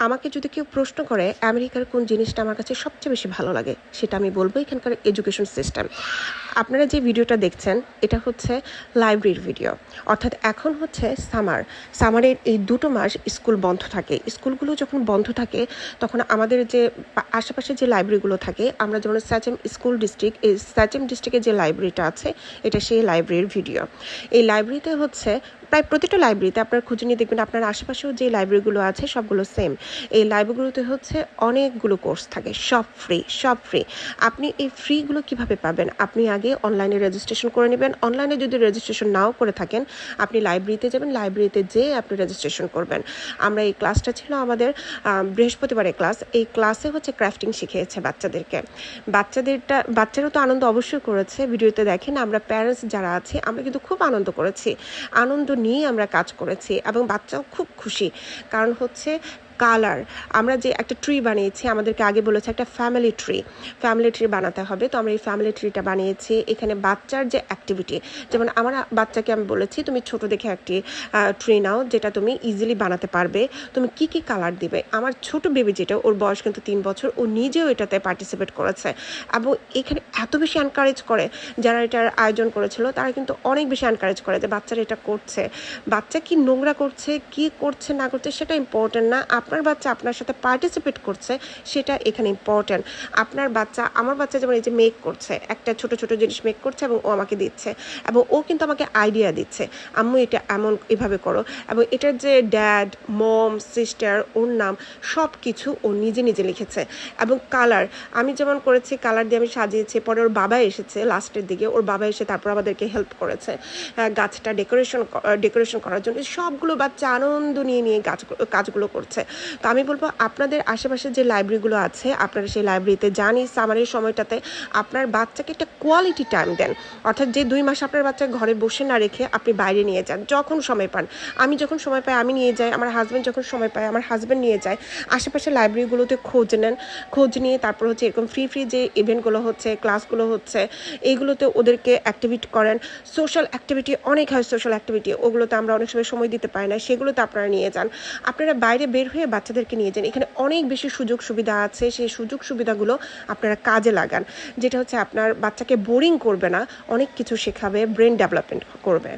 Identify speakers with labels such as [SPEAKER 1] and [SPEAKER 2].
[SPEAKER 1] আমাকে যদি কেউ প্রশ্ন করে আমেরিকার কোন জিনিসটা আমার কাছে সবচেয়ে বেশি ভালো লাগে, সেটা আমি বলবো এখানকার এডুকেশন সিস্টেম। আপনারা যে ভিডিওটা দেখছেন এটা হচ্ছে লাইব্রেরির ভিডিও। অর্থাৎ এখন হচ্ছে সামারের এই 2 মাস স্কুল বন্ধ থাকে। স্কুলগুলো যখন বন্ধ থাকে তখন আমাদের যে আশেপাশে যে লাইব্রেরিগুলো থাকে, আমরা যেমন স্যাচেম স্কুল ডিস্ট্রিক্ট, এই স্যাচেম ডিস্ট্রিক্টে যে লাইব্রেরিটা আছে এটা সেই লাইব্রেরির ভিডিও। এই লাইব্রেরিতে হচ্ছে প্রায় প্রতিটা লাইব্রেরিতে আপনারা খুঁজে নিয়ে দেখবেন আপনার আশেপাশেও যে লাইব্রেরিগুলো আছে সবগুলো সেম। এই লাইব্রেরিগুলোতে হচ্ছে অনেকগুলো কোর্স থাকে, সব ফ্রি। আপনি এই ফ্রিগুলো কিভাবে পাবেন? আপনি আগে অনলাইনে রেজিস্ট্রেশন করে নেবেন। অনলাইনে যদি রেজিস্ট্রেশন নাও করে থাকেন, আপনি লাইব্রেরিতে যাবেন, লাইব্রেরিতে যেয়ে আপনি রেজিস্ট্রেশন করবেন। আমরা এই ক্লাসটা ছিল আমাদের বৃহস্পতিবারের ক্লাস। এই ক্লাসে হচ্ছে ক্রাফটিং শিখিয়েছে বাচ্চাদেরকে। বাচ্চারা তো আনন্দ অবশ্যই করেছে, ভিডিওতে দেখেন। আমরা প্যারেন্টস যারা আছি আমরা কিন্তু খুব আনন্দ করেছি, আনন্দ নিয়ে আমরা কাজ করেছি এবং বাচ্চাও খুব খুশি। কারণ হচ্ছে কালার, আমরা যে একটা ট্রি বানিয়েছি, আমাদেরকে আগে বলেছে একটা ফ্যামিলি ট্রি বানাতে হবে। তো আমরা এই ফ্যামিলি ট্রিটা বানিয়েছি। এখানে বাচ্চার যে অ্যাক্টিভিটি, যেমন আমার বাচ্চাকে আমি বলেছি তুমি ছোট দেখে একটি ট্রি নাও যেটা তুমি ইজিলি বানাতে পারবে, তুমি কি কি কালার দিবে। আমার ছোট বেবি যেটা, ওর বয়স কিন্তু 3 বছর, ও নিজেও এটাতে পার্টিসিপেট করেছে এবং এখানে এত বেশি এনকারেজ করে। যারা এটার আয়োজন করেছিল তারা কিন্তু অনেক বেশি এনকারেজ করে যে বাচ্চারা এটা করছে। বাচ্চা কি নোংরা করছে, কি করছে না করছে সেটা ইম্পর্টেন্ট না, আপনার বাচ্চা আপনার সাথে পার্টিসিপেট করছে সেটা এখানে ইম্পর্টেন্ট। আপনার বাচ্চা, আমার বাচ্চা যেমন এই যে মেক করছে, একটা ছোট ছোট জিনিস মেক করছে এবং ও আমাকে দিচ্ছে এবং ও কিন্তু আমাকে আইডিয়া দিচ্ছে, আম্মু এটা এভাবে করো। এবং এটার যে ড্যাড, মম, সিস্টার, ওর নাম সব কিছু ও নিজে লিখেছে। এবং কালার আমি যেমন করেছি, কালার দিয়ে আমি সাজিয়েছি। পরে ওর বাবা এসেছে লাস্টের দিকে, ওর বাবা এসে তারপর আমাদেরকে হেল্প করেছে গাছটা ডেকোরেশন করার জন্য। সবগুলো বাচ্চা আনন্দ নিয়ে কাজগুলো করছে। তো আমি বলবো আপনাদের আশেপাশে যে লাইব্রেরিগুলো আছে আপনারা সেই লাইব্রেরিতে যান। এই সামারের সময়টাতে আপনার বাচ্চাকে একটা কোয়ালিটি টাইম দেন। অর্থাৎ যে 2 মাস আপনার বাচ্চা ঘরে বসে না রেখে আপনি বাইরে নিয়ে যান যখন সময় পান। আমি যখন সময় পাই আমি নিয়ে যাই, আমার হাজব্যান্ড যখন সময় পায় আমার হাজব্যান্ড নিয়ে যায়। আশেপাশে লাইব্রেরিগুলোতে খোঁজ নিয়ে তারপর হচ্ছে এরকম ফ্রি যে ইভেন্টগুলো হচ্ছে, ক্লাসগুলো হচ্ছে, এইগুলোতে ওদেরকে অ্যাক্টিভিটি করেন। সোশ্যাল অ্যাক্টিভিটি অনেক হয়, সোশ্যাল অ্যাক্টিভিটি ওগুলোতে আমরা অনেক সময় দিতে পারি না, সেগুলোতে আপনারা নিয়ে যান। আপনারা বাইরে বের হয়ে বাচ্চাদেরকে নিয়ে যান। এখানে অনেক বেশি সুযোগ সুবিধা আছে, সেই সুযোগ সুবিধাগুলো আপনারা কাজে লাগান, যেটা হচ্ছে আপনার বাচ্চাকে বোরিং করবে না, অনেক কিছু শেখাবে, ব্রেন ডেভেলপমেন্ট করবে।